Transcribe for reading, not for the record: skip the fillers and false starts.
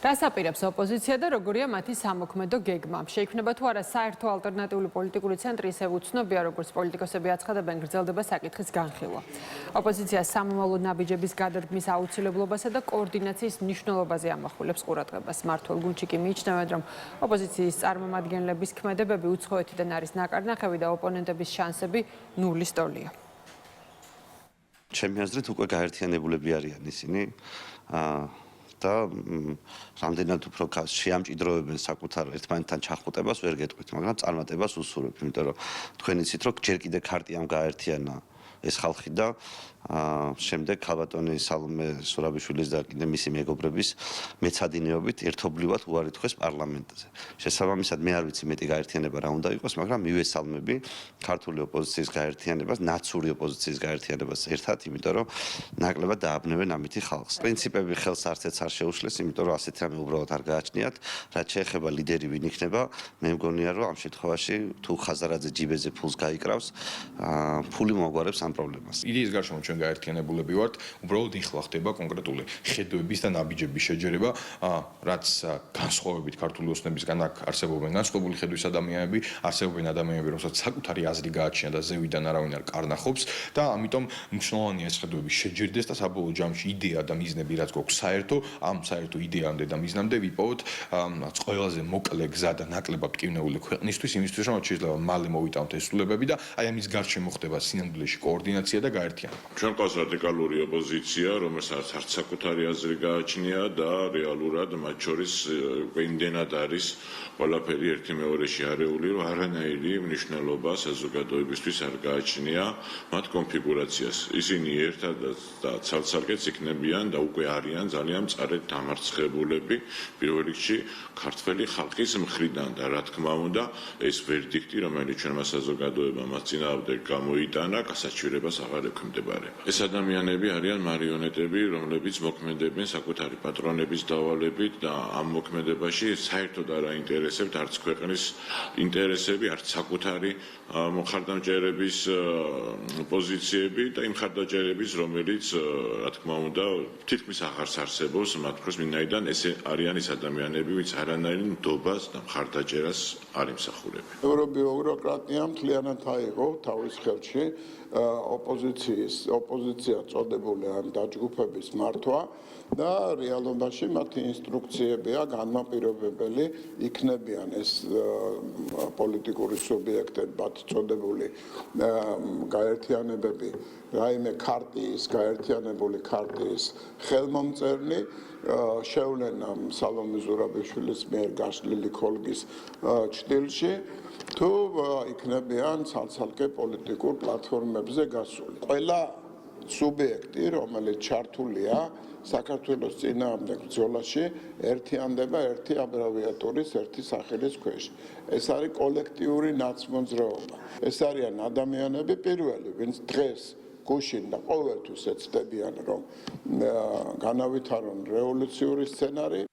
რას აპირებს ოპოზიცია და როგორია მათი სამოქმედო გეგმა? შეიქმნება თუ არა საერთო ალტერნატიული პოლიტიკური ცენტრი, ისევ უცნობია, როგორც პოლიტიკოსები აცხადებენ, გრძელდება საკითხის განხილვა. ოპოზიცია სამომავლო ნაბიჯების გადადგმის აუცილებლობასა და კოორდინაციის მნიშვნელობაზე ამახვილებს ყურადღებას. მმართველ გუნდში კი მიიჩნევენ, რომ ოპოზიციის წარმომადგენლების ქმედებები უცხოეთიდან არის ნაკარნახევი და ოპონენტების შანსები ნულის ტოლია. ჩემი აზრით უკვე გაერთიანებულები არიან ისინი. და რამდენად უფრო შეამჭიდროებენ საკუთარ ერთმანეთთან ჩახუტებას ვერ გეტყვით, მაგრამ წარმატებას უსურვებ, იმიტომ რომ თქვენ იცით, რომ ჯერ კიდე ქარტიამ გააერთიანა ეს ხალხი და შემდეგ ქალბატონი სალომე სურაბიშვილის და კიდე მისი მეგობრების მეცადინეობით ერთობლივად უარი თქვეს პარლამენტზე. შესაბამისად მე არ ვიცი მეტი გაერთიანება რა უნდა იყოს, მაგრამ მივესალმები ქართული ოპოზიციის გაერთიანებას, ნაცური ოპოზიციის გაერთიანებას ერთად, იმიტომ რომ ნაკლებად დააბნევენ ამითი ხალხს. პრინციპები ხელს არცეც არ შეუშლეს, იმიტომ რომ ასეთი რამე უბრალოდ არ გააჩნიათ. რაც შეეხება ლიდერი ვინ იქნება, მე მგონია რომ ამ შემთხვევაში თუ ხაზარაძე ჯიბეზე ფულს გაიკრავს, ფული მოაგვარებს ამ პრობლემას. იდეის გარშემო ჩვენ გაერთიანებულები ვართ, უბრალოდ ეხლა ხდება კონკრეტული ხედვების და ნაბიჯების შეჯერება, რაც განსხვავებით ქართული ოცნებისგან აქ არსებობენ განსხვავებული ხედვის ადამიანები, არსებობენ ადამიანები, რომელსაც საკუთარი აზრი გააჩნია და ზევიდან არავინ არ კარნახობს და ამიტომ მნიშვნელოვანია ეს ხედვები შეჯერდეს და საბოლოო ჯამში იდეა და მიზნები რაც გვაქვს საერთო, ამ საერთო იდეამდე და მიზნამდე ვიპოვოთ ყველაზე მოკლე გზა და ნაკლებად მტკივნეული ქვეყნისთვის, იმისთვის რომ შეიძლება მალე მოვიტანოთ ეს ცვლილებები და აი ამის გარშემო ხდება სინამდვილეში კოორდინაცია და გაერთიანება. ჩვენ ყავს რადიკალური ოპოზიცია, რომელსაც არც საკუთარი აზრი გააჩნია და რეალურად მათ შორის იმდენად არის ყველაფერი ერთი მეორეში არეული, რომ არანაირი მნიშვნელობა საზოგადოებისთვის არ გააჩნია მათ კონფიგურაციას. ისინი ერთად და ცალ-ცალკეც იქნებიან და უკვე არიან ძალიან მწარედ დამარცხებულები პირველ რიგში ქართველი ხალხის მხრიდან და რა თქმა უნდა ეს ვერდიქტი, რომელიც ჩვენმა საზოგადოებამ მას წინააღმდეგ გამოიტანა, გასაჩივრებას აღარ ექვემდებარება. ეს ადამიანები არიან მარიონეტები, რომლებიც მოქმედებენ საკუთარი პატრონების დავალებით და ამ მოქმედებაში საერთოდ არ აინტერესებთ არც ქვეყნის ინტერესები, არც საკუთარი მხარდამჭერების პოზიციები და იმ მხარდამჭერების, რომელიც რა თქმა უნდა თითქმის აღარს არსებობს მათ დროს, ვინაიდან ეს არიან ის ადამიანები, ვინც არანაირ ნდობას და მხარდაჭერას არ იმსახურებენ. ევრობიუროკრატია მთლიანად აიღო თავის ხელში ოპოზიცია წოდებული ამ დაჯგუფების მართვა და რეალობაში მათი ინსტრუქციებია განმაპირობებელი იქნებიან ეს პოლიტიკური სუბიექტებად წოდებული გაერთიანებები რაიმე ქარტიის, გაერთიანებული ქარტიის ხელმომწერნი შევლენა სალომე ზურაბიშვილის მიერ გაშლილი ქოლგის ჭრილში თუ იქნებიან ცალ-ცალკე პოლიტიკურ პლატფორმებზე გასული. ყველა სუბიექტი, რომელიც ჩართულია საქართველოს წინააღმდეგ ბრძოლაში, ერთიანდება ერთი აბრევიატურის, ერთი სახელის ქვეშ. ეს არის კოლექტიური ნაცმოძრაობა. ეს არიან ადამიანები პირველი, ვინც დღეს გუშინ და ყოველთვის ეცდებიან, რომ განავითარონ რევოლუციური სცენარი